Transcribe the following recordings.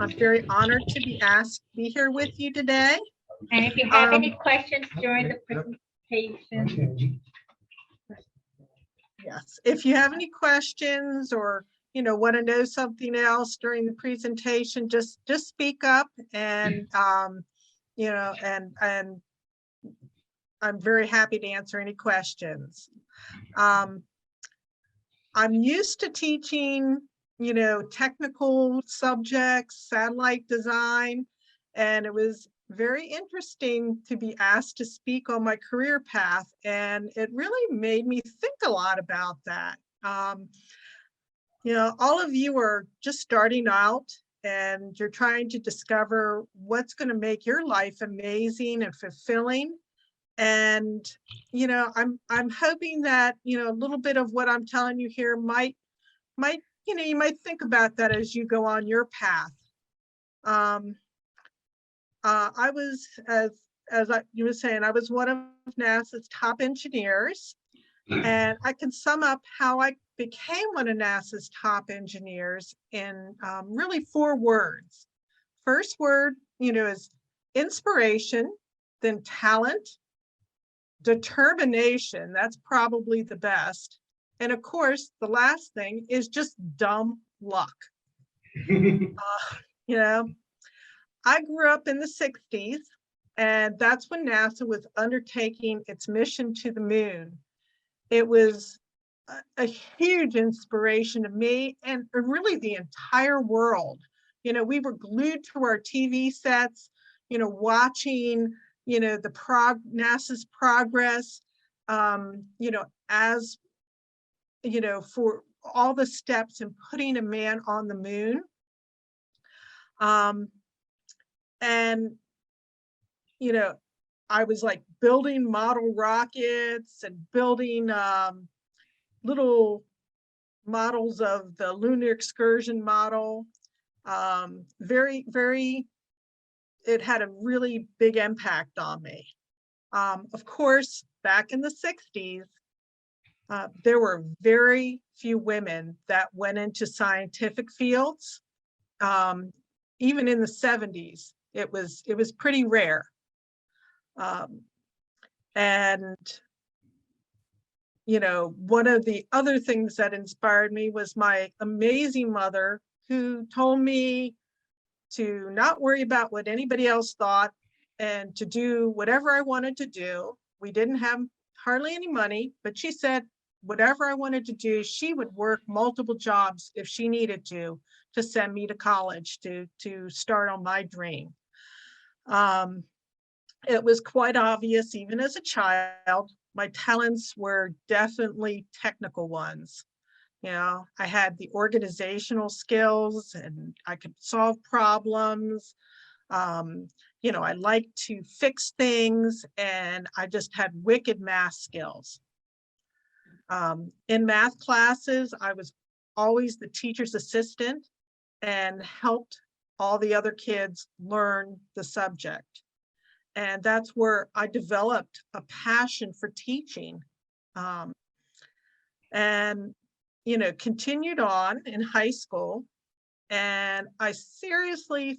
I'm very honored to be asked to be here with you today. And if you have any questions during the presentation. Yes, if you have any questions or want to know something else during the presentation, just speak up, and and I'm very happy to answer any questions. I'm used to teaching technical subjects, satellite design, and it was very interesting to be asked to speak on my career path, and it really made me think a lot about that. All of you are just starting out, and you're trying to discover what's going to make your life amazing and fulfilling. And I'm hoping that a little bit of what I'm telling you here might you might think about that as you go on your path. I was, you were saying, I was one of NASA's top engineers, and I can sum up how I became one of NASA's top engineers in really 4 words. First word, is inspiration, then talent, determination, that's probably the best. And of course, the last thing is just dumb luck. I grew up in the 60s, and that's when NASA was undertaking its mission to the moon. It was a huge inspiration to me and really the entire world. We were glued to our TV sets, watching, NASA's progress, as, for all the steps in putting a man on the moon. And, I was like building model rockets and building little models of the lunar excursion model. It had a really big impact on me. Of course, back in the 60s, there were very few women that went into scientific fields. Even in the 70s, it was pretty rare. And one of the other things that inspired me was my amazing mother, who told me to not worry about what anybody else thought and to do whatever I wanted to do. We didn't have hardly any money, but she said whatever I wanted to do, she would work multiple jobs if she needed to send me to college to start on my dream. It was quite obvious, even as a child, my talents were definitely technical ones. I had the organizational skills, and I could solve problems. I liked to fix things, and I just had wicked math skills. In math classes, I was always the teacher's assistant and helped all the other kids learn the subject. And that's where I developed a passion for teaching. And continued on in high school, and I seriously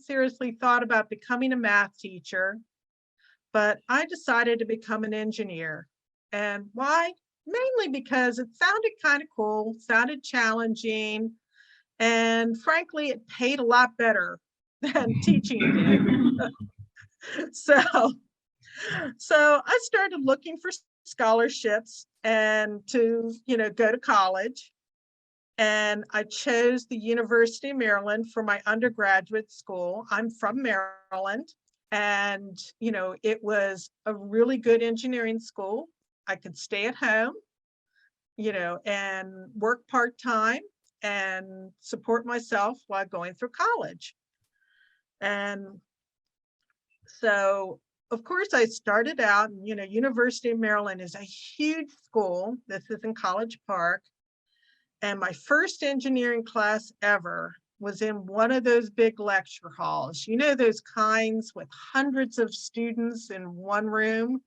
thought about becoming a math teacher, but I decided to become an engineer. And why? Mainly because it sounded kind of cool, sounded challenging, and frankly, it paid a lot better than teaching did. So I started looking for scholarships and to go to college. And I chose the University of Maryland for my undergraduate school. I'm from Maryland, and it was a really good engineering school. I could stay at home, and work part-time and support myself while going through college. And so, of course, I started out, University of Maryland is a huge school. This is in College Park. And my first engineering class ever was in one of those big lecture halls. Those kinds with hundreds of students in one room,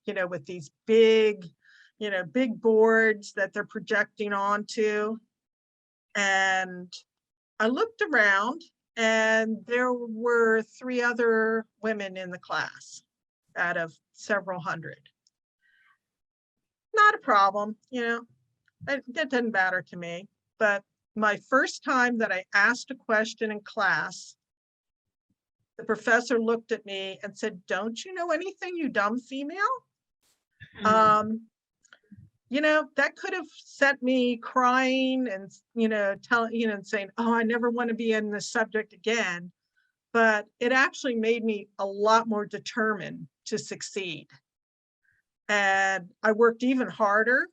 with these big, big boards that they're projecting onto. And I looked around and there were 3 other women in the class out of several hundred. Not a problem, you know, that didn't matter to me. But my first time that I asked a question in class, the professor looked at me and said, "Don't you know anything, you dumb female?" You know, that could have set me crying and, you know, and saying, "Oh, I never want to be in this subject again." But it actually made me a lot more determined to succeed. And I worked even harder,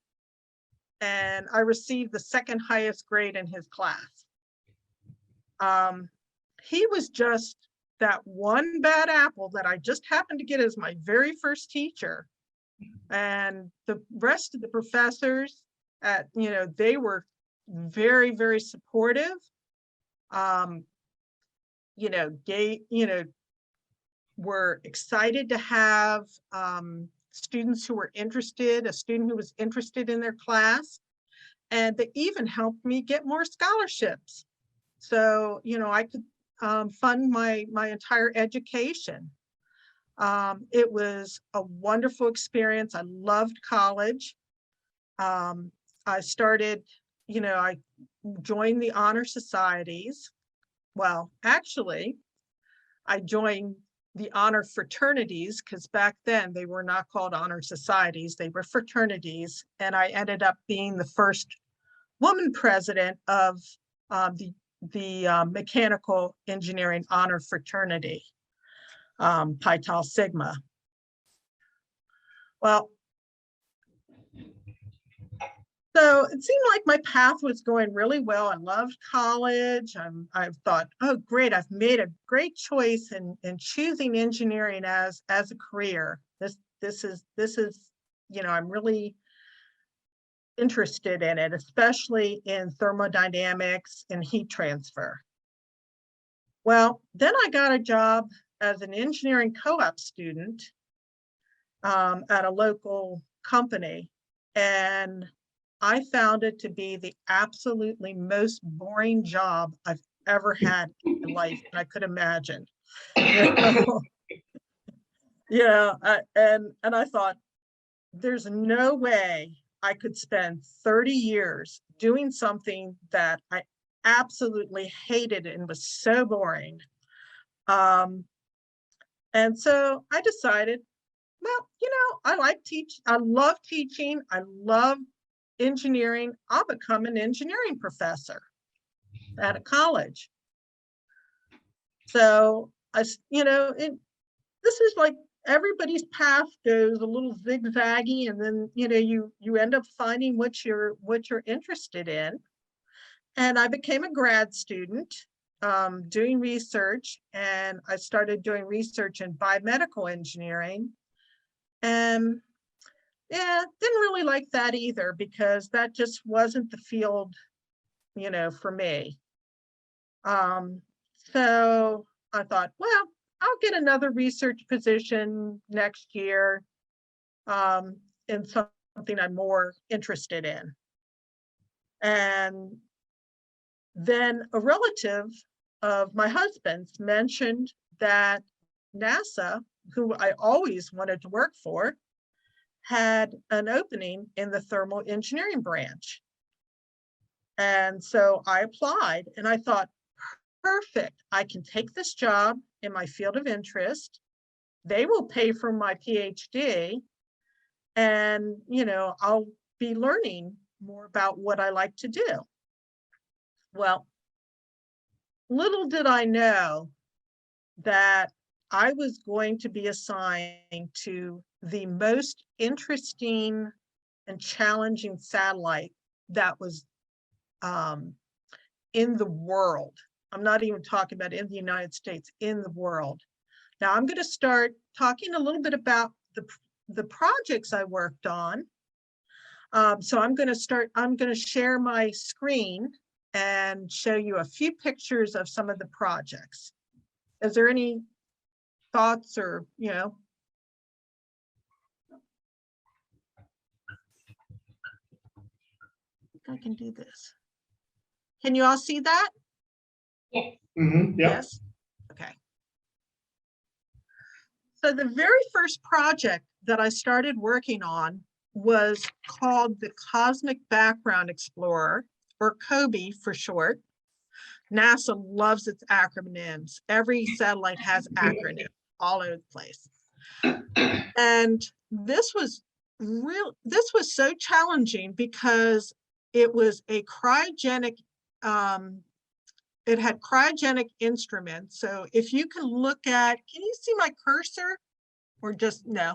and I received the second highest grade in his class. He was just that one bad apple that I just happened to get as my very first teacher. And the rest of the professors you know, they were very, very supportive. You know, were excited to have students who were interested, a student who was interested in their class. And they even helped me get more scholarships. So, you know, I could fund my entire education. It was a wonderful experience. I loved college. I started, you know, I joined the honor societies. Well, actually, I joined the honor fraternities, because back then they were not called honor societies, they were fraternities. And I ended up being the first woman president of the mechanical engineering honor fraternity, Pi Tau Sigma. Well, so it seemed like my path was going really well. I loved college. I've thought, oh, great, I've made a great choice in choosing engineering as a career. This is, you know, I'm really interested in it, especially in thermodynamics and heat transfer. Well, then I got a job as an engineering co-op student at a local company, and I found it to be the absolutely most boring job I've ever had in life I could imagine. Yeah, and I thought, there's no way I could spend 30 years doing something that I absolutely hated and was so boring. And so I decided, well, you know, I love teaching, I love engineering. I'll become an engineering professor at a college. So you know, this is like everybody's path goes a little zigzaggy, and then, you know, you end up finding what you're interested in. And I became a grad student doing research, and I started doing research in biomedical engineering. And yeah, didn't really like that either, because that just wasn't the field, you know, for me. So I thought, well, I'll get another research position next year in something I'm more interested in. And then a relative of my husband's mentioned that NASA, who I always wanted to work for, had an opening in the thermal engineering branch. And so I applied, and I thought, perfect, I can take this job in my field of interest. They will pay for my PhD, and, you know, I'll be learning more about what I like to do. Well, little did I know that I was going to be assigned to the most interesting and challenging satellite that was in the world. I'm not even talking about in the United States, in the world. Now I'm going to start talking a little bit about the projects I worked on. So I'm going to share my screen and show you a few pictures of some of the projects. Is there any thoughts, or, you know? I think I can do this. Can you all see that? Yes. Mm-hmm, yeah. Yes? Okay. So the very first project that I started working on was called the Cosmic Background Explorer, or COBE for short. NASA loves its acronyms. Every satellite has acronyms all over the place. And this was so challenging because it was a cryogenic, it had cryogenic instruments. So if you can look at, can you see my cursor or just no?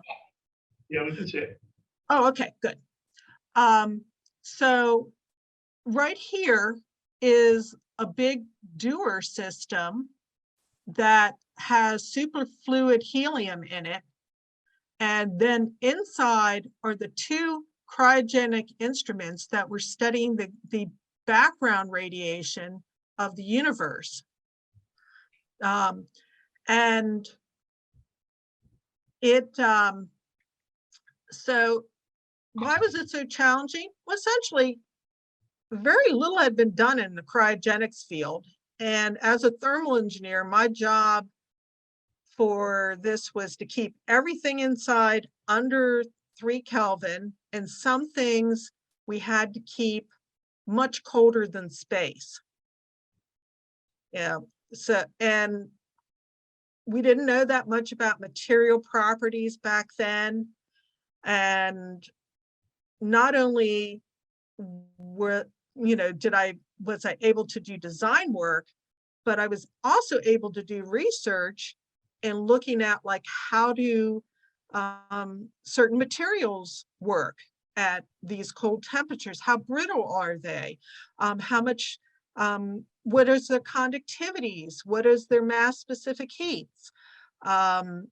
Yeah, we can see it. Oh, okay, good. So right here is a big Dewar system that has superfluid helium in it. And then inside are the two cryogenic instruments that were studying the background radiation of the universe. And it, so why was it so challenging? Well, essentially, very little had been done in the cryogenics field. And as a thermal engineer, my job for this was to keep everything inside under 3 Kelvin, and some things we had to keep much colder than space. Yeah, so, and we didn't know that much about material properties back then. And not only were, was I able to do design work, but I was also able to do research and looking at like how do certain materials work at these cold temperatures? How brittle are they? How much, what is their conductivities? What is their mass specific heats? And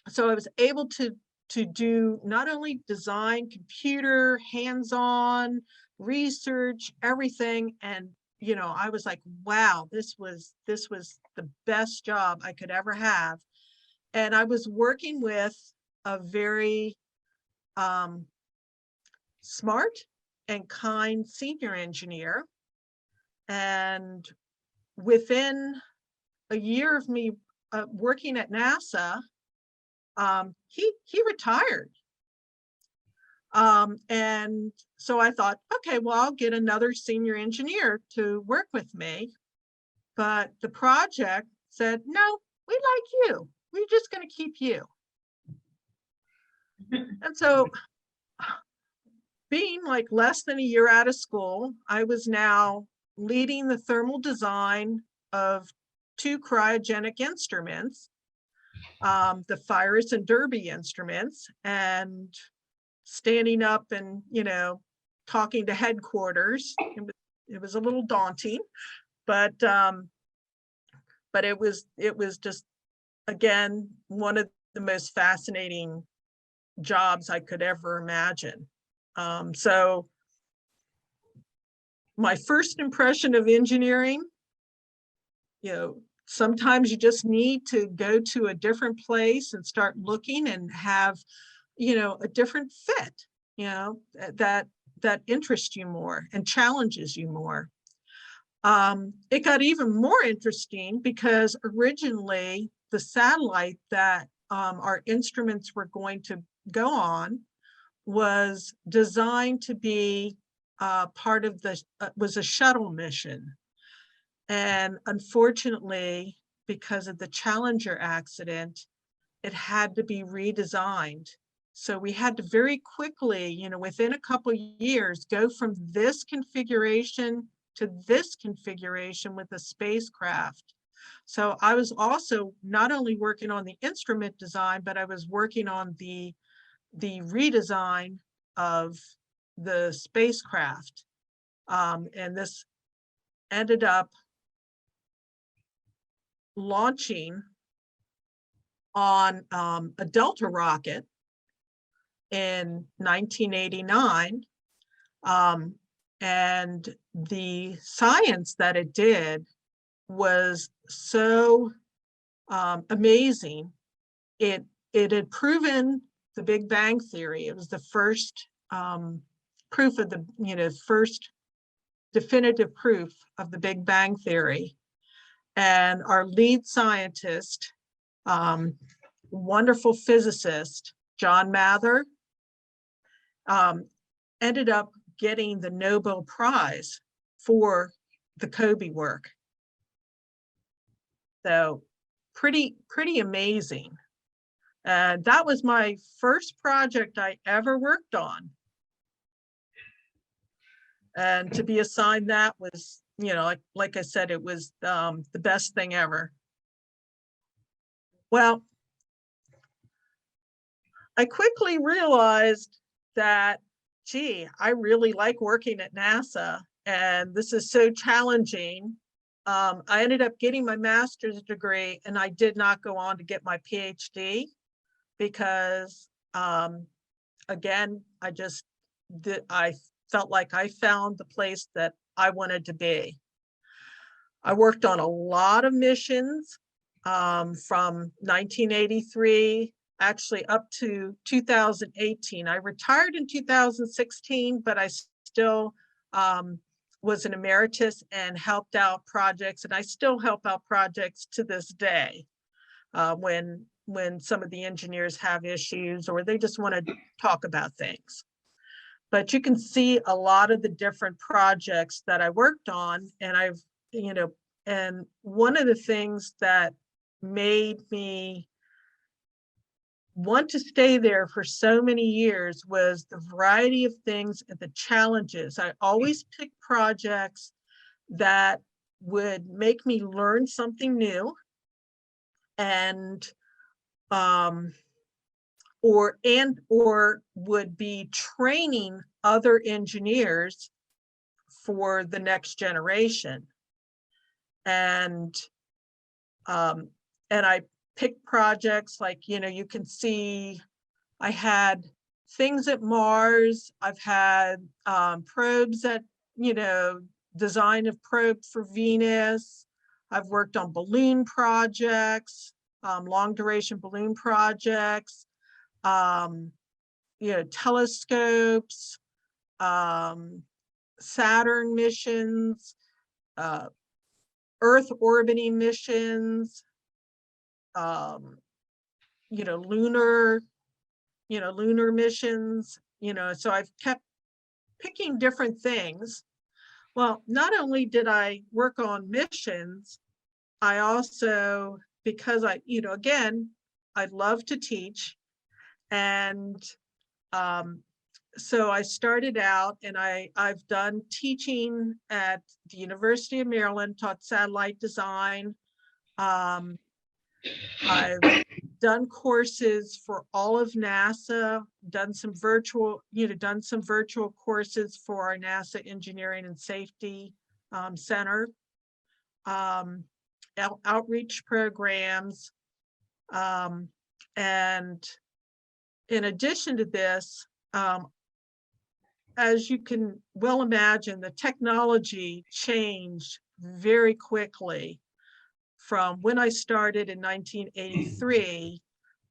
so I was able to do not only design, computer, hands-on, research, everything. And I was like, wow, this was the best job I could ever have. And I was working with a very smart and kind senior engineer. And within a year of me working at NASA, he retired. And so I thought, okay, well, I'll get another senior engineer to work with me. But the project said, no, we like you. We're just going to keep you. And so being like less than a year out of school, I was now leading the thermal design of 2 cryogenic instruments, the Virus and Derby instruments, and standing up and, talking to headquarters. It was a little daunting, but it was just, again, one of the most fascinating jobs I could ever imagine. So my first impression of engineering, sometimes you just need to go to a different place and start looking and have, a different fit, that interests you more and challenges you more. It got even more interesting because originally the satellite that our instruments were going to go on was designed to be part of the, was a shuttle mission. And unfortunately, because of the Challenger accident, it had to be redesigned. So we had to very quickly, within a couple of years, go from this configuration to this configuration with the spacecraft. So I was also not only working on the instrument design, but I was working on the redesign of the spacecraft. And this ended up launching on a Delta rocket in 1989. And the science that it did was so amazing. It had proven the Big Bang Theory. It was the first proof of the, first definitive proof of the Big Bang Theory. And our lead scientist, wonderful physicist, John Mather, ended up getting the Nobel Prize for the COBE work. So pretty amazing. And that was my first project I ever worked on. And to be assigned that was, you know, like I said, it was the best thing ever. Well, I quickly realized that, gee, I really like working at NASA, and this is so challenging. I ended up getting my master's degree, and I did not go on to get my PhD because, again, I felt like I found the place that I wanted to be. I worked on a lot of missions from 1983 actually up to 2018. I retired in 2016, but I still was an emeritus and helped out projects, and I still help out projects to this day when some of the engineers have issues or they just want to talk about things. But you can see a lot of the different projects that I worked on, and I've, you know, and one of the things that made me want to stay there for so many years was the variety of things and the challenges. I always picked projects that would make me learn something new and or would be training other engineers for the next generation. And I picked projects like, you know, you can see I had things at Mars. I've had probes at, you know, design of probes for Venus. I've worked on balloon projects, long duration balloon projects, you know, telescopes, Saturn missions, Earth orbiting missions, you know, lunar missions, you know, so I've kept picking different things. Well, not only did I work on missions, I also, because I, you know, again, I love to teach. And so I started out and I've done teaching at the University of Maryland, taught satellite design. I've done courses for all of NASA, done some virtual courses for our NASA Engineering and Safety Center, outreach programs. And in addition to this, as you can well imagine, the technology changed very quickly from when I started in 1983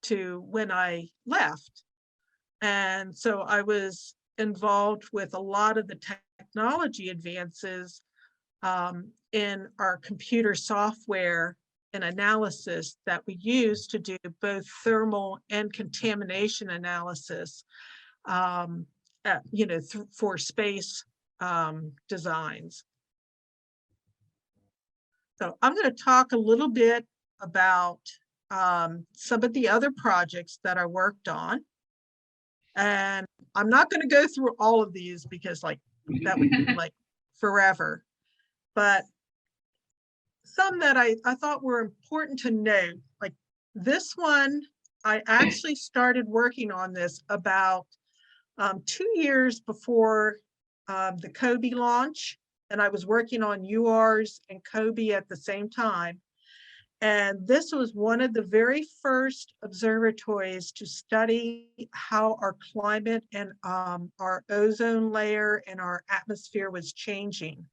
to when I left. And so I was involved with a lot of the technology advances in our computer software and analysis that we use to do both thermal and contamination analysis, you know, for space designs. So I'm going to talk a little bit about some of the other projects that I worked on. And I'm not going to go through all of these because like that would be like forever. But some that I thought were important to note, like this one, I actually started working on this about 2 years before the COBE launch. And I was working on URs and COBE at the same time. And this was one of the very first observatories to study how our climate and our ozone layer and our atmosphere was changing.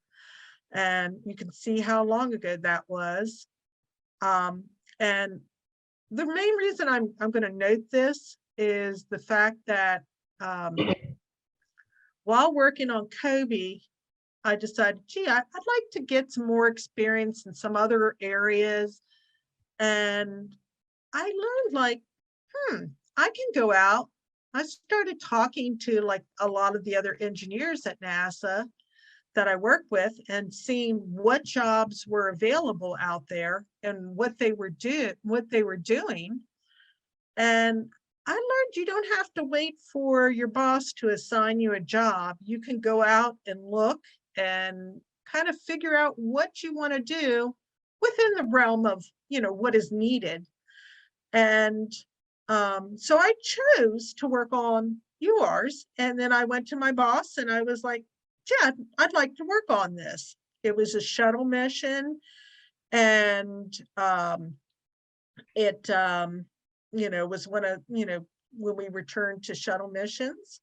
And you can see how long ago that was. And the main reason I'm going to note this is the fact that while working on COBE, I decided, gee, I'd like to get some more experience in some other areas. And I learned like, I can go out. I started talking to like a lot of the other engineers at NASA that I work with and seeing what jobs were available out there and what they were doing. And I learned you don't have to wait for your boss to assign you a job. You can go out and look and kind of figure out what you want to do within the realm of, what is needed. And so I chose to work on yours. And then I went to my boss and I was like, yeah, I'd like to work on this. It was a shuttle mission. And it, was one of, when we returned to shuttle missions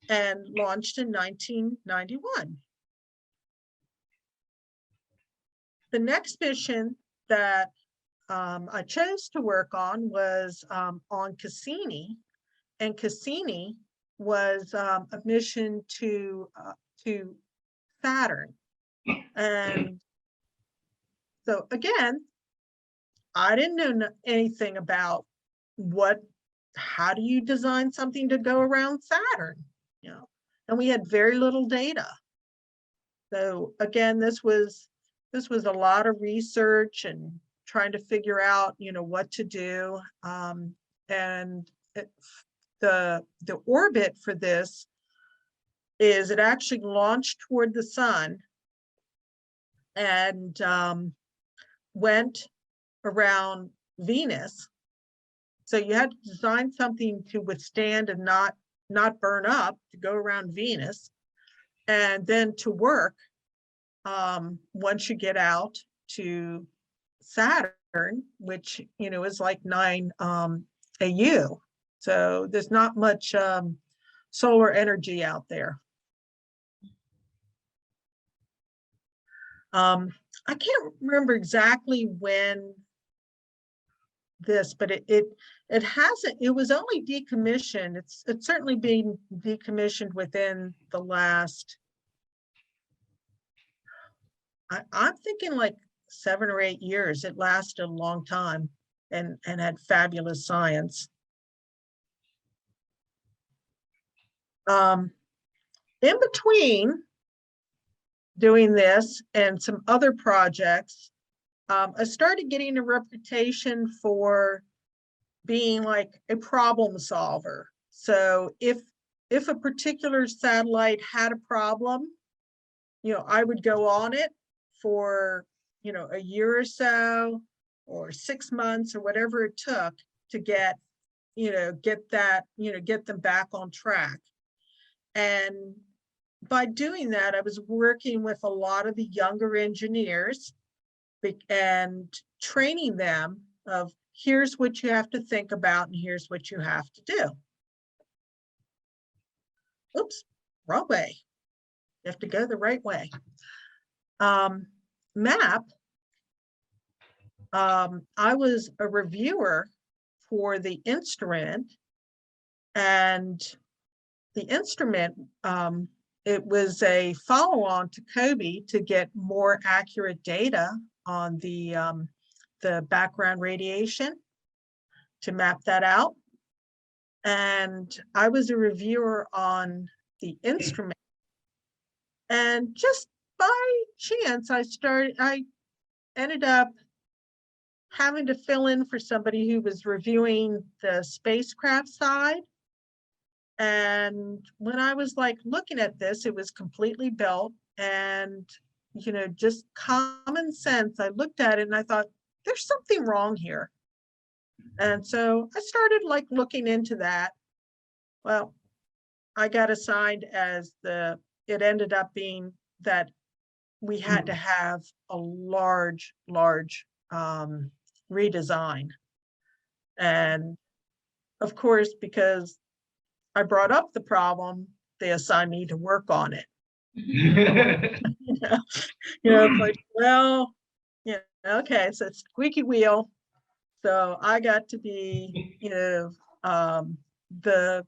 and launched in 1991. The next mission that I chose to work on was on Cassini, and Cassini was a mission to Saturn. And so again, I didn't know anything about how do you design something to go around Saturn, and we had very little data. So again, this was a lot of research and trying to figure out, what to do. And the orbit for this is it actually launched toward the sun and went around Venus. So you had to design something to withstand and not burn up, to go around Venus, and then to work once you get out to Saturn, which is like 9 AU. So there's not much solar energy out there. I can't remember exactly when this, but it hasn't. It was only decommissioned. It's certainly been decommissioned within the last. I'm thinking like 7 or 8 years. It lasted a long time and had fabulous science. In between doing this and some other projects, I started getting a reputation for being like a problem solver. So if a particular satellite had a problem, I would go on it for, a year or so, or 6 months, or whatever it took to get them back on track. And by doing that, I was working with a lot of the younger engineers and training them of here's what you have to think about and here's what you have to do. Oops, wrong way. You have to go the right way. MAP, I was a reviewer for the instrument, and the instrument, it was a follow-on to COBE to get more accurate data on the background radiation, to map that out. And I was a reviewer on the instrument. And just by chance, I ended up having to fill in for somebody who was reviewing the spacecraft side. And when I was like looking at this, it was completely built, and just common sense, I looked at it and I thought there's something wrong here. And so I started like looking into that. Well, I got assigned as it ended up being that we had to have a large redesign. And of course, because I brought up the problem, they assigned me to work on it. It's like, well, okay, so it's squeaky wheel. So I got to be, the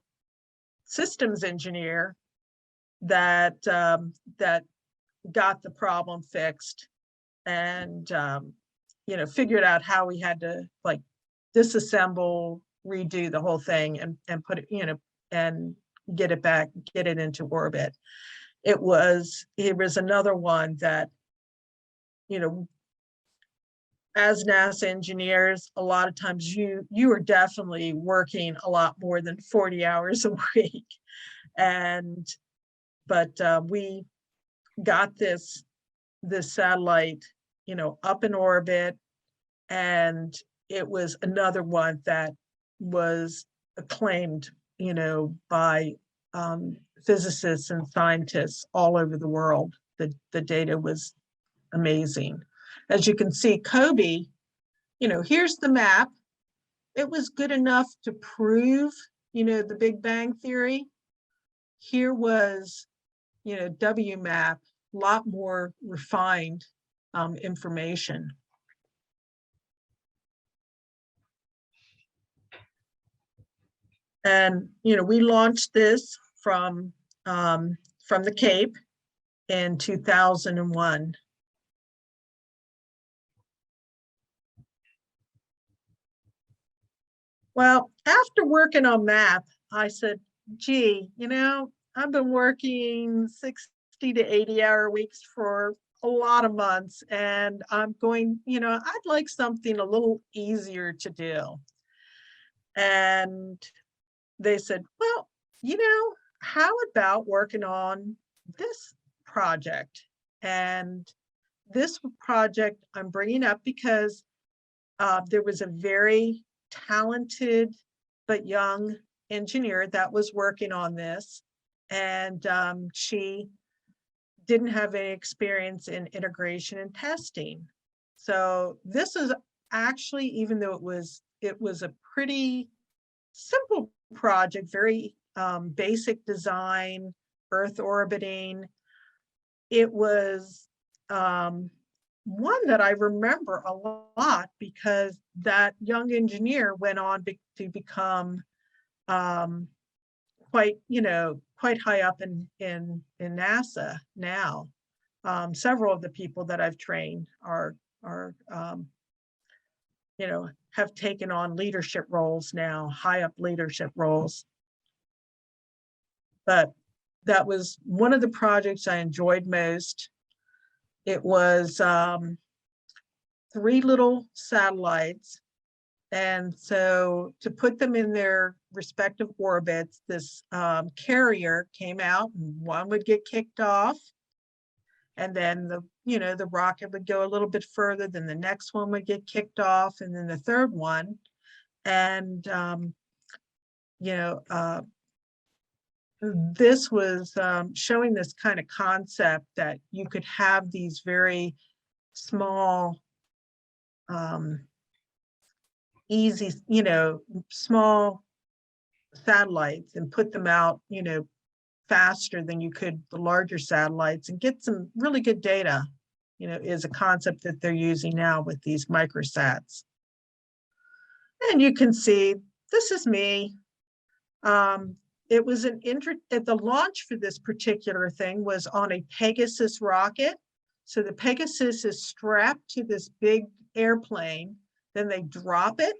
systems engineer that got the problem fixed and, figured out how we had to like disassemble, redo the whole thing and put it, and get it back, get it into orbit. It was another one that, as NASA engineers, a lot of times you are definitely working a lot more than 40 hours a week. But we got this satellite, up in orbit, and it was another one that was acclaimed, by physicists and scientists all over the world. The data was amazing. As you can see, Kobe, here's the map. It was good enough to prove, the Big Bang Theory. Here was, WMAP, a lot more refined information. And, we launched this from the Cape in 2001. Well, after working on MAP, I said, gee, I've been working 60 to 80-hour weeks for a lot of months, and I'm going, I'd like something a little easier to do. And they said, well, how about working on this project? And this project I'm bringing up because there was a very talented but young engineer that was working on this, and she didn't have any experience in integration and testing. So this is actually, even though it was a pretty simple project, very basic design, Earth orbiting, it was one that I remember a lot because that young engineer went on to become quite high up in NASA now. Several of the people that I've trained are have taken on leadership roles now, high up leadership roles. But that was one of the projects I enjoyed most. It was 3 little satellites. And so to put them in their respective orbits, this carrier came out, and one would get kicked off. And then the rocket would go a little bit further, then the next one would get kicked off, and then the third one. And, this was showing this kind of concept that you could have these very small, easy, small satellites and put them out, faster than you could the larger satellites and get some really good data, is a concept that they're using now with these microsats. And you can see, this is me. It was the launch for this particular thing was on a Pegasus rocket. So the Pegasus is strapped to this big airplane, then they drop it.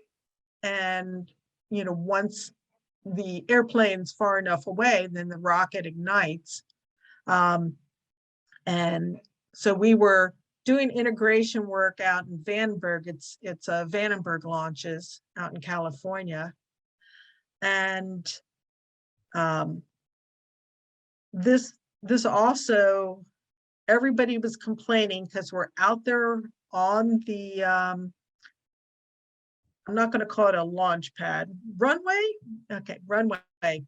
And, once the airplane's far enough away, then the rocket ignites. And so we were doing integration work out in Vandenberg. It's Vandenberg launches out in California. And this also, everybody was complaining because we're out there on the I'm not going to call it a launch pad, runway. Okay, runway.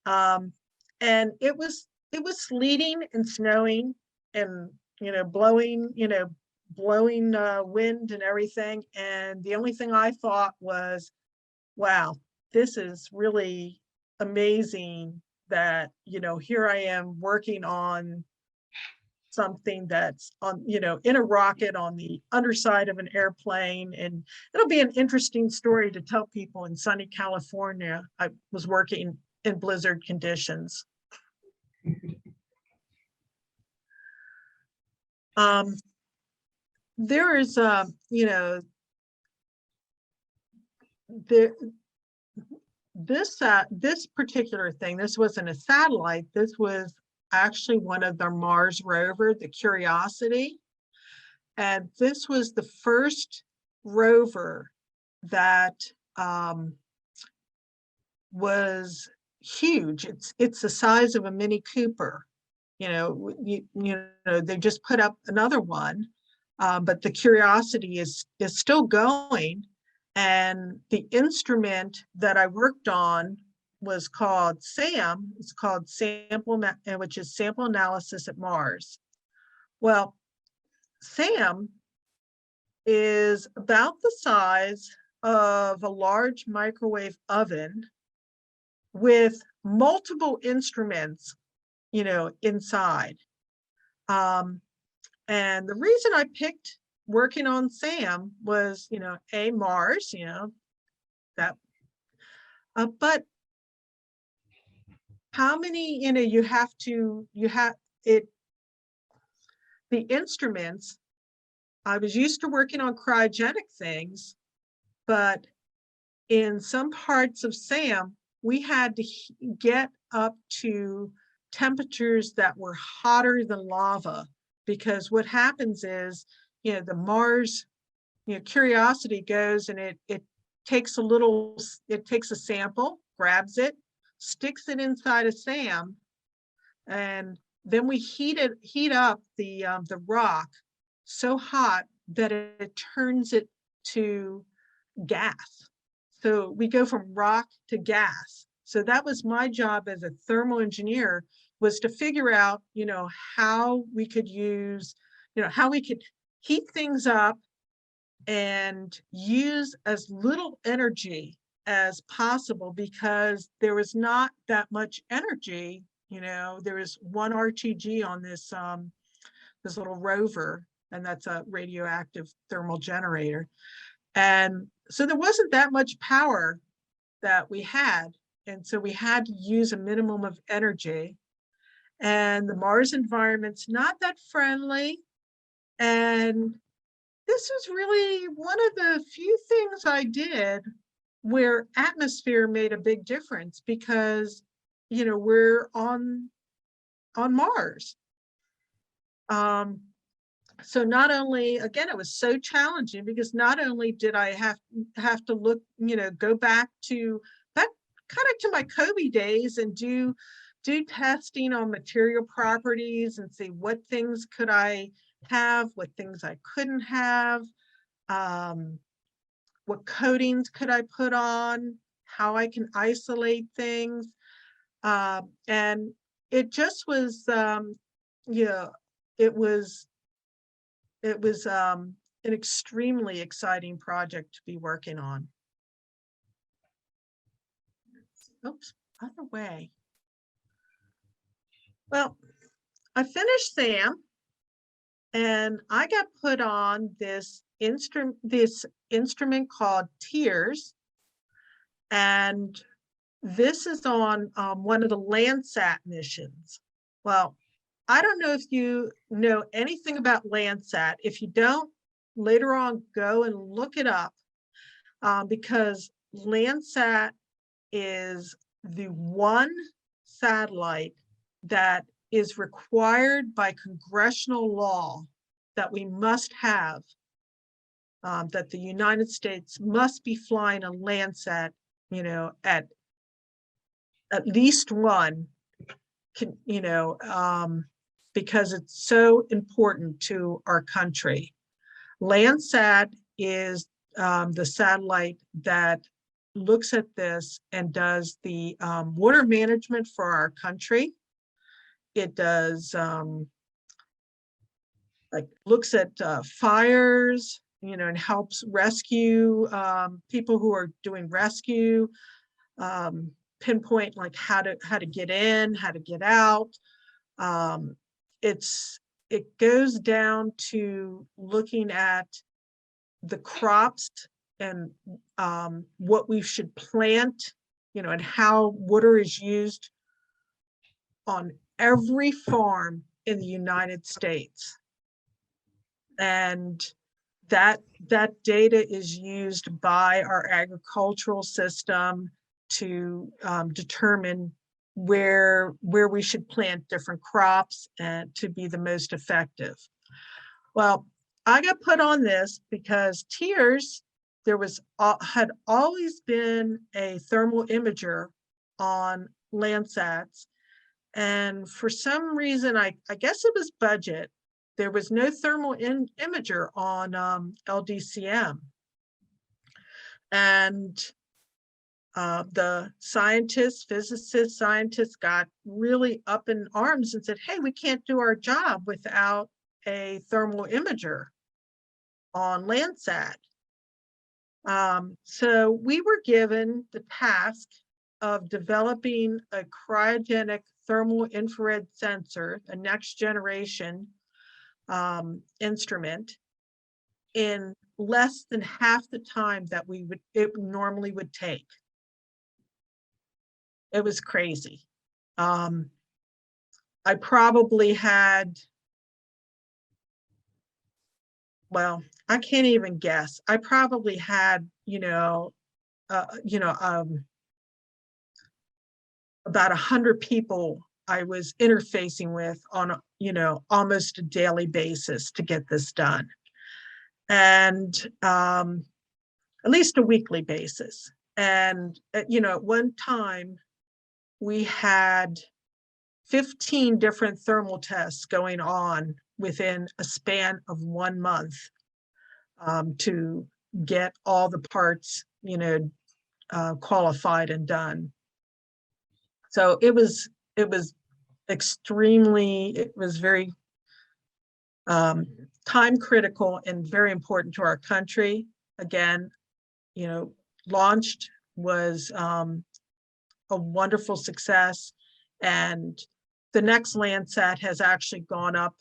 And it was sleeting and snowing and blowing wind and everything. And the only thing I thought was, wow, this is really amazing that here I am working on something that's on, in a rocket on the underside of an airplane. And it'll be an interesting story to tell people in sunny California. I was working in blizzard conditions. There is you know, there this particular thing, this wasn't a satellite, this was actually one of the Mars rover, the Curiosity. And this was the first rover that was huge. It's the size of a Mini Cooper. You know, they just put up another one, but the Curiosity is still going. And the instrument that I worked on was called SAM. It's called which is Sample Analysis at Mars. Well, SAM is about the size of a large microwave oven with multiple instruments, you know, inside. And the reason I picked working on SAM was, you know, Mars, you know, that, but how many, you know, you have it, the instruments, I was used to working on cryogenic things, but in some parts of SAM, we had to get up to temperatures that were hotter than lava, because what happens is, you know, the Mars, you know, Curiosity goes and it takes a sample, grabs it, sticks it inside of SAM, and then we heat up the rock so hot that it turns it to gas. So we go from rock to gas. So that was my job as a thermal engineer, was to figure out, you know, how we could use, you know, how we could heat things up and use as little energy as possible, because there was not that much energy. You know, there was one RTG on this this little rover, and that's a radioactive thermal generator. And so there wasn't that much power that we had. And so we had to use a minimum of energy. And the Mars environment's not that friendly. And this was really one of the few things I did where atmosphere made a big difference, because, you know, we're on Mars. So not only, again, it was so challenging, because not only did I have to look, you know, go back kind of to my Kobe days and do testing on material properties and see what things could I have, what things I couldn't have, what coatings could I put on, how I can isolate things. And it just was, yeah, it was an extremely exciting project to be working on. Oops, other way. Well, I finished SAM, and I got put on this instrument called TEERS, and this is on one of the Landsat missions. Well, I don't know if you know anything about Landsat. If you don't, later on, go and look it up, because Landsat is the one satellite that is required by congressional law that we must have, that the United States must be flying a Landsat, you know, at least one, you know, because it's so important to our country. Landsat is the satellite that looks at this and does the water management for our country. It does like looks at fires, you know, and helps rescue people who are doing rescue, pinpoint like how to get in, how to get out. It goes down to looking at the crops and what we should plant, you know, and how water is used on every farm in the United States. And that data is used by our agricultural system to determine where we should plant different crops and to be the most effective. Well, I got put on this because TIERS, there was had always been a thermal imager on Landsats, and for some reason, I guess it was budget, there was no thermal imager on LDCM. And the scientists, physicists, scientists got really up in arms and said, hey, we can't do our job without a thermal imager on Landsat. So we were given the task of developing a cryogenic thermal infrared sensor, a next generation instrument, in less than half the time that it normally would take. It was crazy. I probably had, well, I can't even guess. I probably had, about 100 people I was interfacing with on, almost a daily basis to get this done. And at least a weekly basis. And, at one time, we had 15 different thermal tests going on within a span of 1 month to get all the parts, qualified and done. So it was extremely, it was very time critical and very important to our country. Again, launched, was a wonderful success, and the next Landsat has actually gone up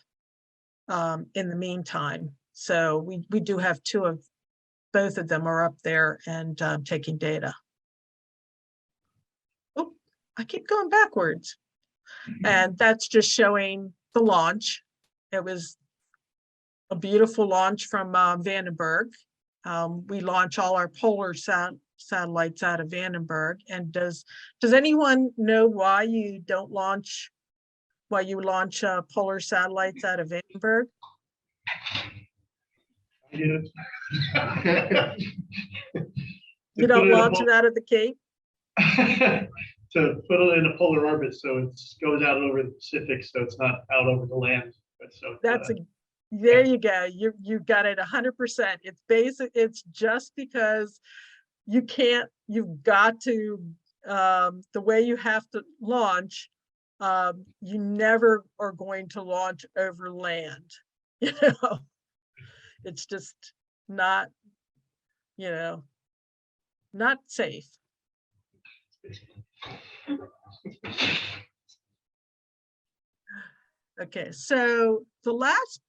in the meantime. So we do have both of them are up there and taking data. Oh, I keep going backwards. And that's just showing the launch. It was a beautiful launch from Vandenberg. We launch all our polar satellites out of Vandenberg. And does anyone know why you launch polar satellites out of Vandenberg? Yeah. You don't launch it out of the Cape? To put it in a polar orbit, so it goes out over the Pacific, so it's not out over the land. But so there you go. You got it 100%. It's basic. It's just because you've got to, the way you have to launch, you never are going to launch over land. It's just not, not safe. Okay, so the last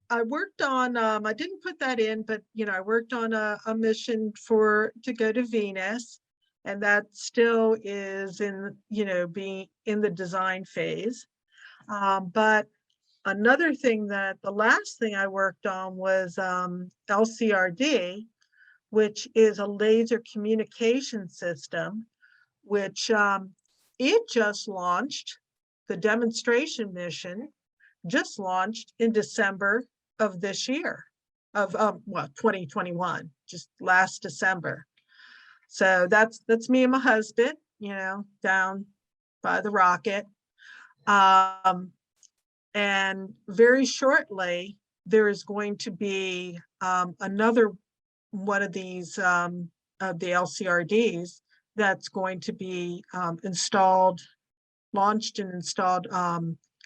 I worked on, I didn't put that in, but I worked on a mission to go to Venus, and that still is in, being in the design phase. But another thing the last thing I worked on was LCRD, which is a laser communication system, which it just launched. The demonstration mission just launched in December of this year, of 2021, just last December. So that's me and my husband, down by the rocket. And very shortly, there is going to be another one of these of the LCRDs that's going to be launched and installed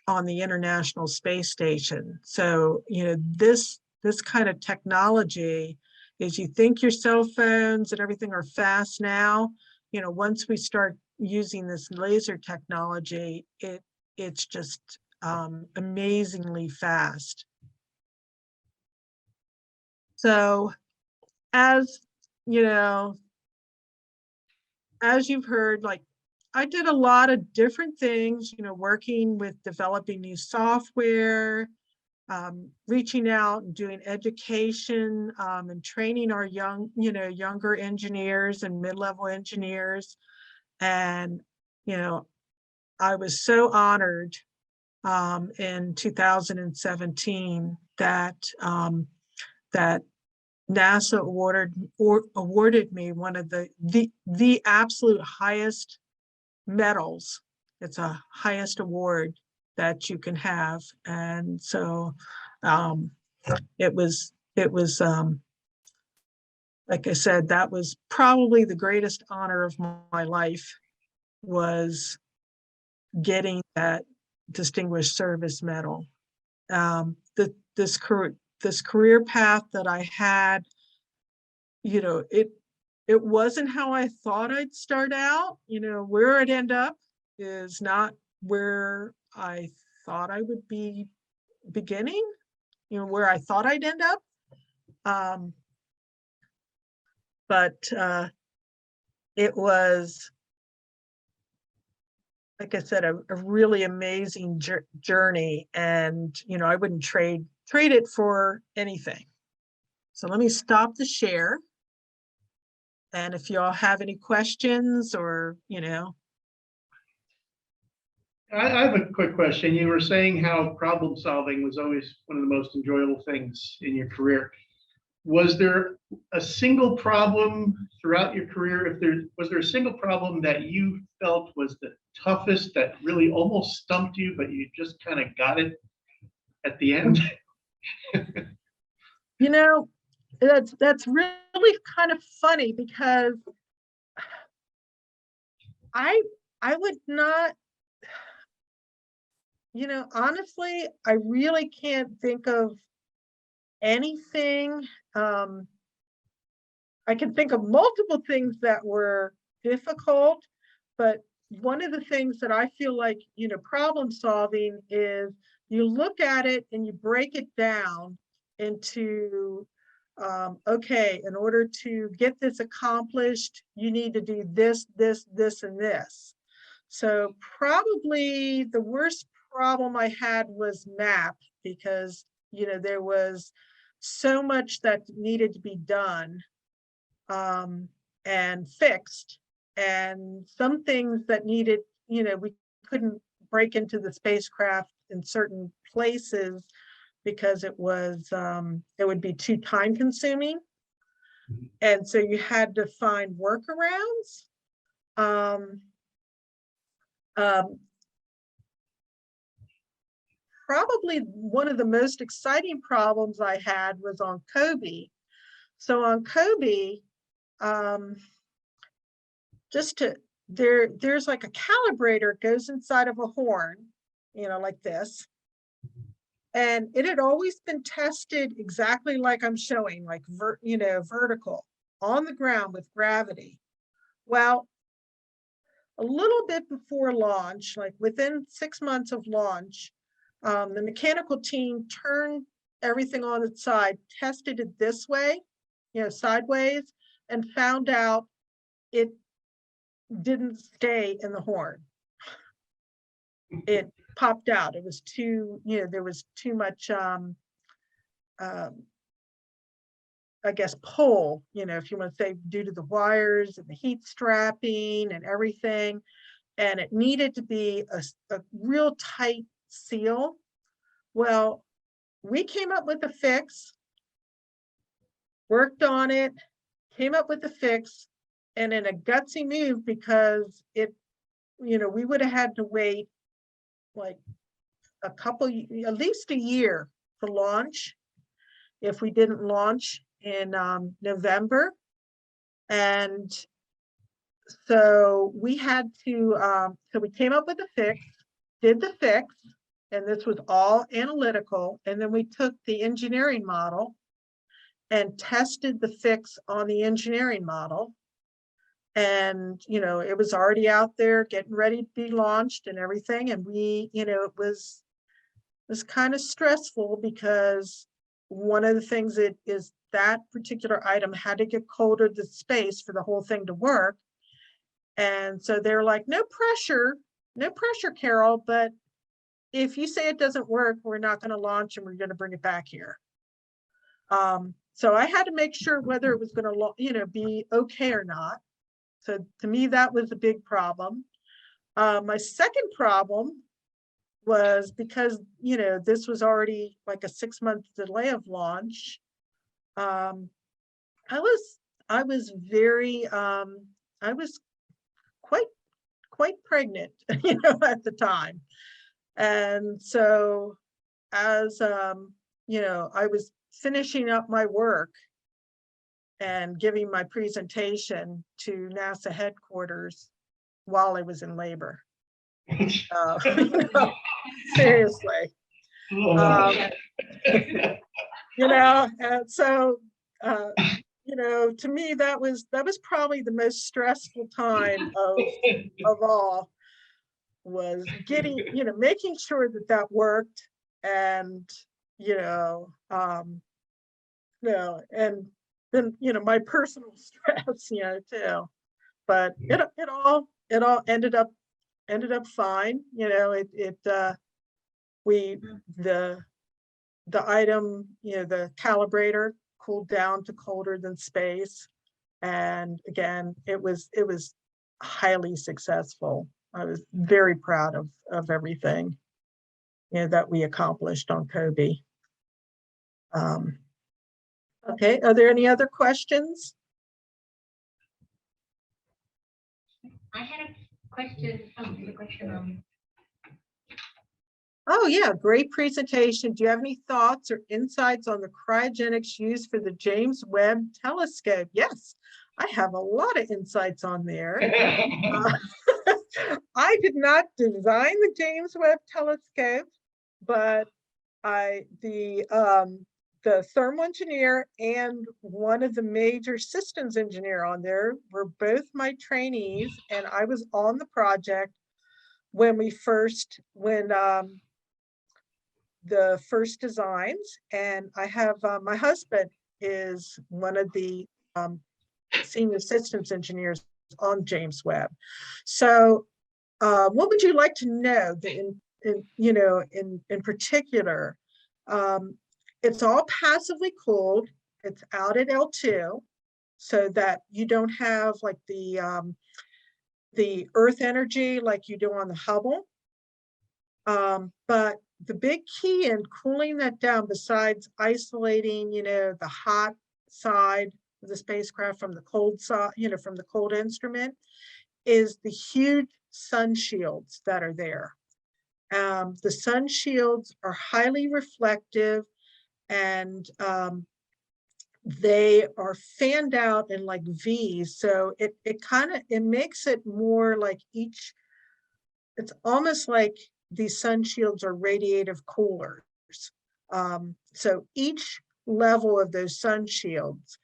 on the International Space Station. So, this kind of technology is, you think your cell phones and everything are fast now, once we start using this laser technology, it's just amazingly fast. So as you've heard, I did a lot of different things, working with developing new software, reaching out and doing education and training our younger engineers and mid-level engineers. And, I was so honored in 2017 that that NASA awarded me one of the absolute highest medals. It's a highest award that you can have. And so it was like I said, that was probably the greatest honor of my life, was getting that Distinguished Service Medal. This career path that I had, it wasn't how I thought I'd start out. Where I'd end up is not where I thought I would be beginning, where I thought I'd end up. But it was, like I said, a really amazing journey, and I wouldn't trade it for anything. So let me stop the share, and if y'all have any questions or I have a quick question. You were saying how problem solving was always one of the most enjoyable things in your career. Was there a single problem throughout your career? Was there a single problem that you felt was the toughest, that really almost stumped you, but you just kind of got it at the end? That's really kind of funny, because I would not, honestly, I really can't think of anything. I can think of multiple things that were difficult, but one of the things that I feel like, problem solving is, you look at it and you break it down into, okay, in order to get this accomplished, you need to do this, this, this, and this. So probably the worst problem I had was math, because, there was so much that needed to be done and fixed, and some things that needed, we couldn't break into the spacecraft in certain places because it would be too time consuming. And so you had to find workarounds. Probably one of the most exciting problems I had was on Kobe. So on Kobe, there's like a calibrator goes inside of a horn, like this. And it had always been tested exactly like I'm showing, like vertical on the ground with gravity. Well, a little bit before launch, like within 6 months of launch, the mechanical team turned everything on its side, tested it this way, sideways, and found out it didn't stay in the horn. It popped out. It was too, there was too much, I guess, pull, if you want to say, due to the wires and the heat strapping and everything. And it needed to be a real tight seal. Well, we came up with a fix, worked on it, came up with a fix, and in a gutsy move, because it, we would have had to wait like at least a year for launch if we didn't launch in November. And so we had to, so we came up with a fix, did the fix, and this was all analytical. And then we took the engineering model and tested the fix on the engineering model. And, it was already out there getting ready to be launched and everything. And we, it was kind of stressful, because one of the things is that particular item had to get colder to space for the whole thing to work. And so they're like, no pressure, Carol, but if you say it doesn't work, we're not going to launch and we're going to bring it back here. So I had to make sure whether it was going to, you know, be okay or not. So to me, that was a big problem. My second problem was because, you know, this was already like a 6-month delay of launch. I was very, I was quite pregnant, you know, at the time. And so as, you know, I was finishing up my work and giving my presentation to NASA headquarters while I was in labor. You know, seriously. You know, and so, you know, to me, that was probably the most stressful time of all, was getting, you know, making sure that that worked, and, you know, and then, you know, my personal stress, you know, too. But it all ended up fine. You know, the item, you know, the calibrator cooled down to colder than space. And again, it was highly successful. I was very proud of everything, you know, that we accomplished on Kobe. Okay, are there any other questions? I had a question. The question. Oh yeah, great presentation. Do you have any thoughts or insights on the cryogenics used for the James Webb Telescope? Yes, I have a lot of insights on there. I did not design the James Webb Telescope, but the thermal engineer and one of the major systems engineer on there were both my trainees, and I was on the project when the first designs. And I have my husband is one of the senior systems engineers on James Webb. So what would you like to know in particular? It's all passively cooled. It's out at L2, so that you don't have like the earth energy like you do on the Hubble. But the big key in cooling that down, besides isolating, you know, the hot side of the spacecraft from the cold side, you know, from the cold instrument, is the huge sun shields that are there. The sun shields are highly reflective, and they are fanned out in like V's. So it makes it more like it's almost like these sun shields are radiative coolers. So each level of those sun shields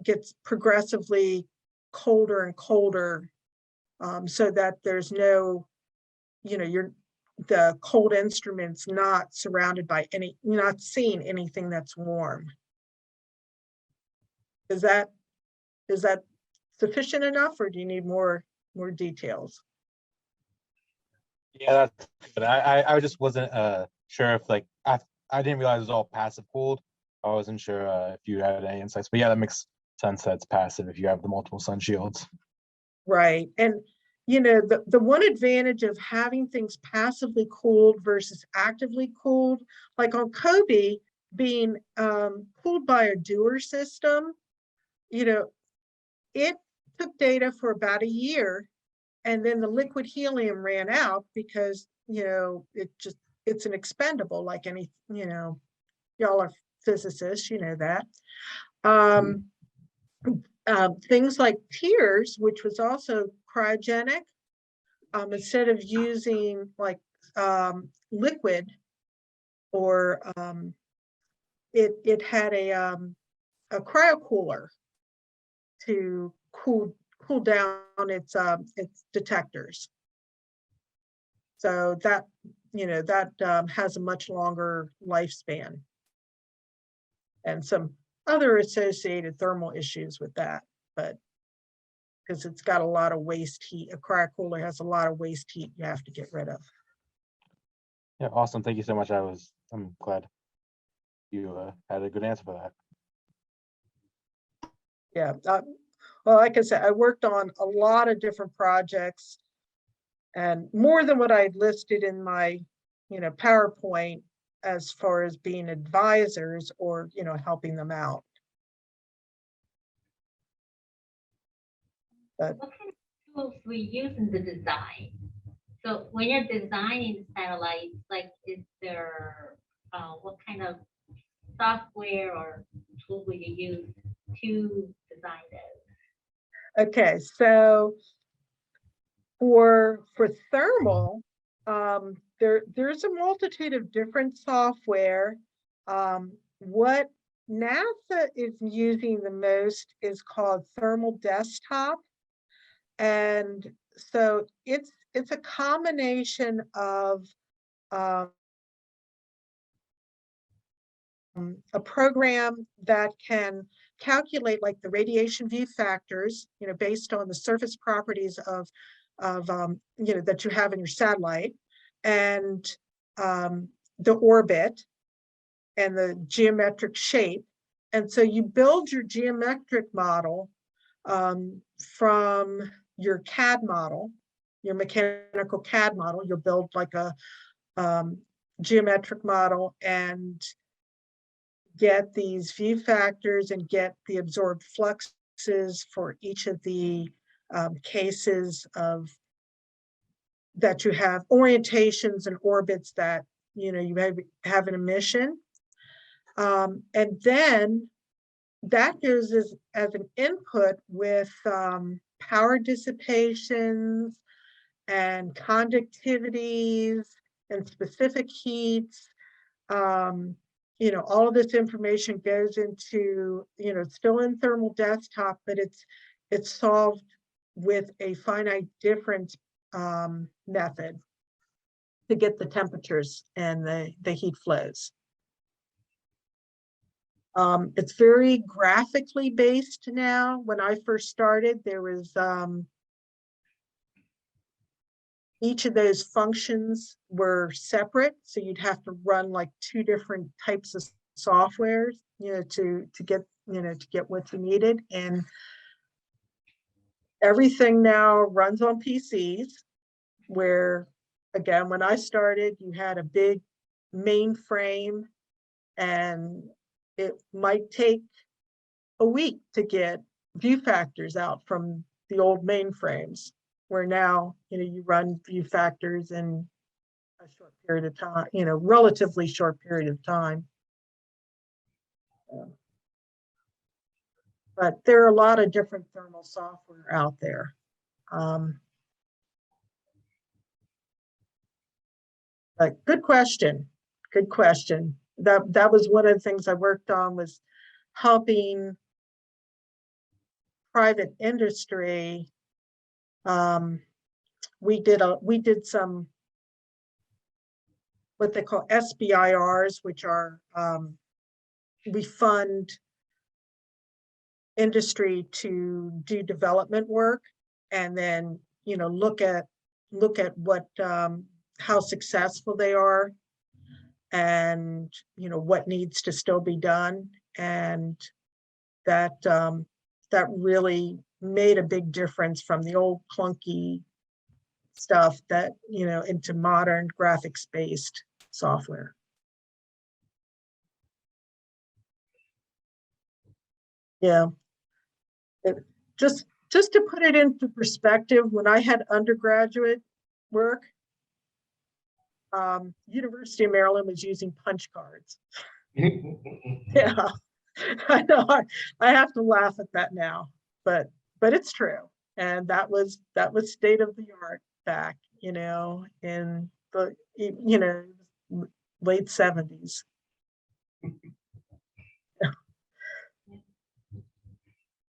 gets progressively colder and colder, so that there's no, you know, the cold instrument's not surrounded by you're not seeing anything that's warm. Is that sufficient enough, or do you need more details? Yeah, that's good. I just wasn't sure if, like, I didn't realize it was all passive cooled. I wasn't sure if you had any insights, but yeah, that makes sense that it's passive if you have the multiple sun shields. Right. And you know, the one advantage of having things passively cooled versus actively cooled, like on Kobe being cooled by a Dewar system, you know, it took data for about a year, and then the liquid helium ran out because, you know, it's an expendable like any, you know, y'all are physicists, you know that. Things like tears, which was also cryogenic, instead of using like liquid, or it had a cryocooler to cool down its detectors. So that, you know, that has a much longer lifespan, and some other associated thermal issues with that, but because it's got a lot of waste heat, a cryocooler has a lot of waste heat you have to get rid of. Yeah, awesome. Thank you so much. I'm glad you had a good answer for that. Yeah. Well, like I said, I worked on a lot of different projects and more than what I had listed in my, PowerPoint as far as being advisors or, helping them out. But What kind of tools we use in the design? So when you're designing satellites, like, is there, what kind of software or tool will you use to design those? okay, so for thermal, there's a multitude of different software. What NASA is using the most is called Thermal Desktop. And so it's a combination of a program that can calculate like the radiation view factors, based on the surface properties of that you have in your satellite, and the orbit and the geometric shape. And so you build your geometric model from your CAD model, your mechanical CAD model. You'll build like a geometric model and get these view factors and get the absorbed fluxes for each of the cases of that you have orientations and orbits that you have an emission, and then that goes as an input with power dissipations and conductivities and specific heats. All of this information goes into, still in Thermal Desktop, but it's solved with a finite difference method to get the temperatures and the heat flows. It's very graphically based now. When I first started, there was each of those functions were separate, so you'd have to run like two different types of softwares, to get what you needed. And everything now runs on PCs, where again, when I started, you had a big mainframe, and it might take a week to get view factors out from the old mainframes, where now, you run view factors in a short period of time, relatively short period of time. But there are a lot of different thermal software out there. But good question. Good question. That was one of the things I worked on, was helping private industry. We did some what they call SBIRs, which are we fund industry to do development work, and then look at what how successful they are, and what needs to still be done, and that that really made a big difference from the old clunky stuff that into modern graphics based software. Yeah. Just to put it into perspective, when I had undergraduate work, University of Maryland was using punch cards. Yeah, I know. I have to laugh at that now, but it's true, and that was state of the art back, in the late 70s.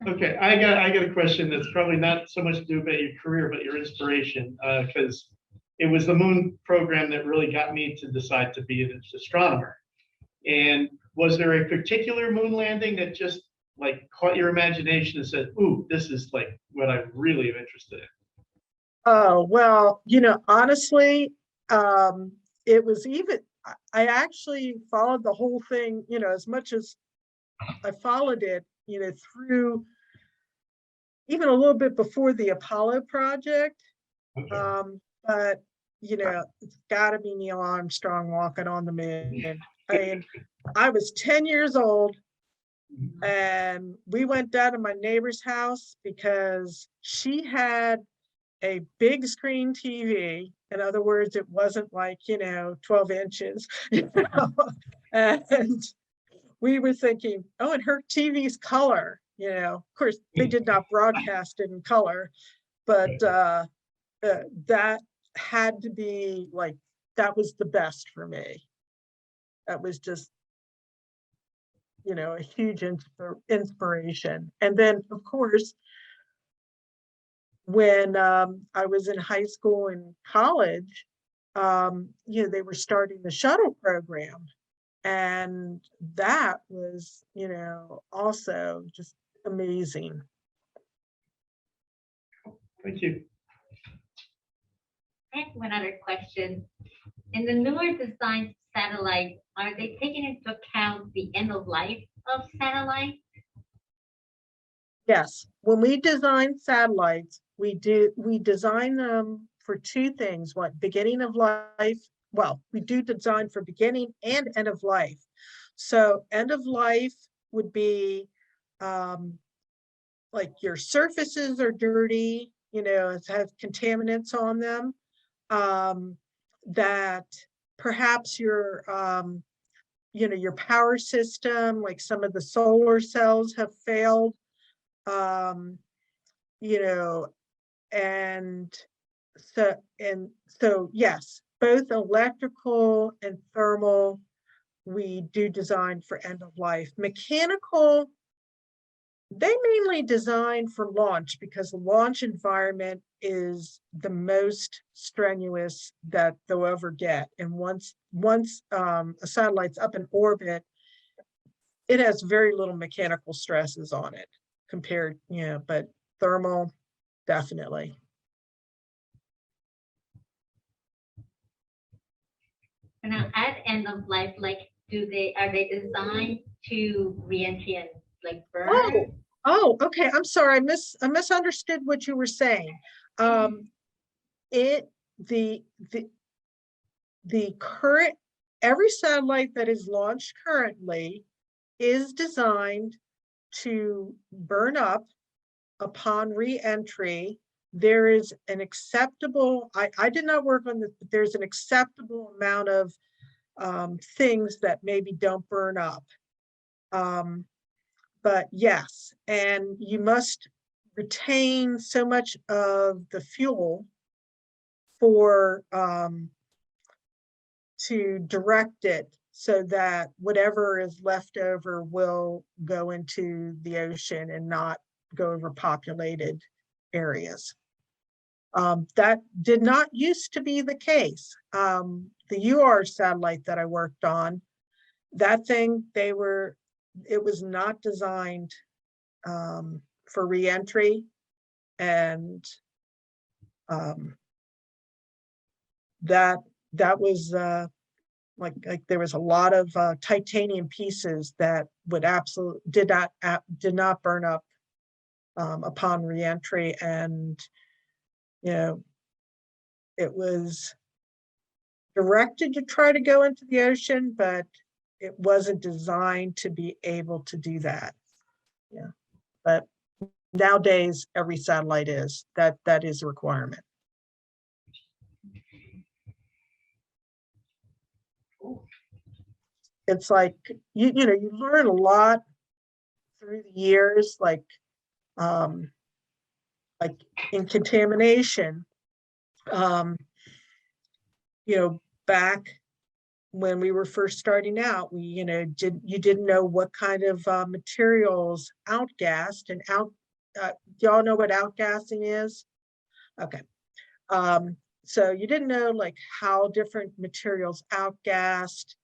Okay, I got a question that's probably not so much to do about your career, but your inspiration, because it was the moon program that really got me to decide to be an astronomer. And was there a particular moon landing that just like caught your imagination and said, "Ooh, this is like what I really am interested in"? Oh, well, honestly, it was even, I actually followed the whole thing, you know, as much as I followed it, you know, through even a little bit before the Apollo project. But you know, it's got to be Neil Armstrong walking on the moon. I mean, I was 10 years old and we went down to my neighbor's house because she had a big screen TV. In other words, it wasn't like, you know, 12 inches, you know? And we were thinking, oh, and her TV's color, you know, of course, they did not broadcast it in color, but that had to be like, that was the best for me. That was just, you know, a huge inspiration. And then, of course, when I was in high school and college, you know, they were starting the shuttle program. And that was, you know, also just amazing. Thank you. I have one other question. In the newer design satellites, are they taking into account the end of life of satellites? Yes, when we design satellites, we design them for two things. What, beginning of life? Well, we do design for beginning and end of life. So end of life would be like your surfaces are dirty, you know, it has contaminants on them. That perhaps your you know, your power system, like some of the solar cells have failed, you know, and so yes, both electrical and thermal we do design for end of life. Mechanical, they mainly design for launch because the launch environment is the most strenuous that they'll ever get. And once a satellite's up in orbit, it has very little mechanical stresses on it compared, you know, but thermal, definitely. And now at end of life, like, are they designed to reentry and like burn? Oh, okay. I'm sorry. I misunderstood what you were saying. The current, every satellite that is launched currently is designed to burn up upon re-entry. There is an acceptable, I did not work on this, but there's an acceptable amount of things that maybe don't burn up. But yes, and you must retain so much of the fuel for to direct it so that whatever is left over will go into the ocean and not go over populated areas. That did not used to be the case. The UR satellite that I worked on, that thing, it was not designed for reentry, and that was like there was a lot of titanium pieces that would absolutely did not burn up upon reentry, and you know, it was directed to try to go into the ocean, but it wasn't designed to be able to do that. Yeah, but nowadays every satellite is that is a requirement. It's like you know, you learn a lot through the years, like in contamination. You know, back when we were first starting out, we, you know, you didn't know what kind of materials outgassed and y'all know what outgassing is? Okay. So you didn't know like how different materials outgassed.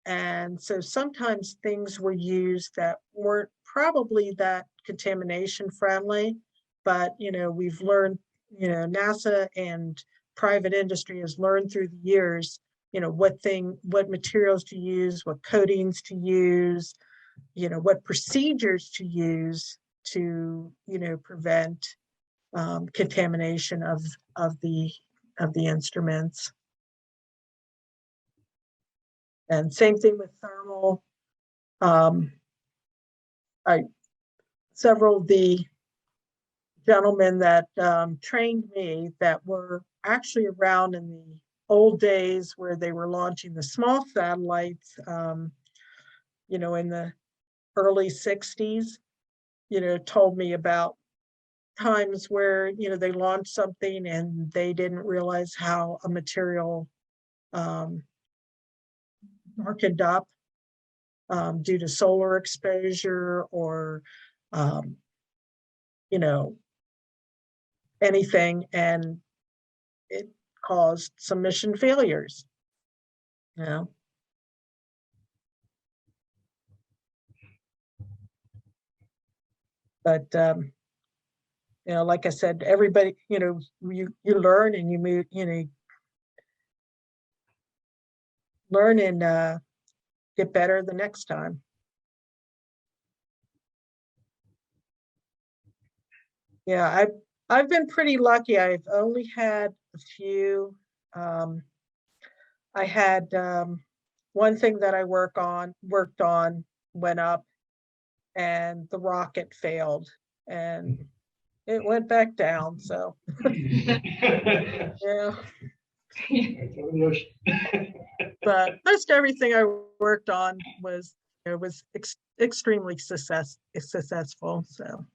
And so sometimes things were used that weren't probably that contamination friendly, but, you know, we've learned, you know, NASA and private industry has learned through the years what materials to use, what coatings to use, what procedures to use to, prevent contamination of the instruments. And same thing with thermal. Several of the gentlemen that trained me that were actually around in the old days where they were launching the small satellites, in the early 60s, told me about times where, they launched something and they didn't realize how a material darkened up due to solar exposure or, anything, and it caused some mission failures. But like I said, everybody, you learn and you move, learn and get better the next time. Yeah, I've been pretty lucky. I've only had a few. I had one thing that I worked on, went up, and the rocket failed, and it went back down. So yeah. But most everything I worked on was extremely successful. So.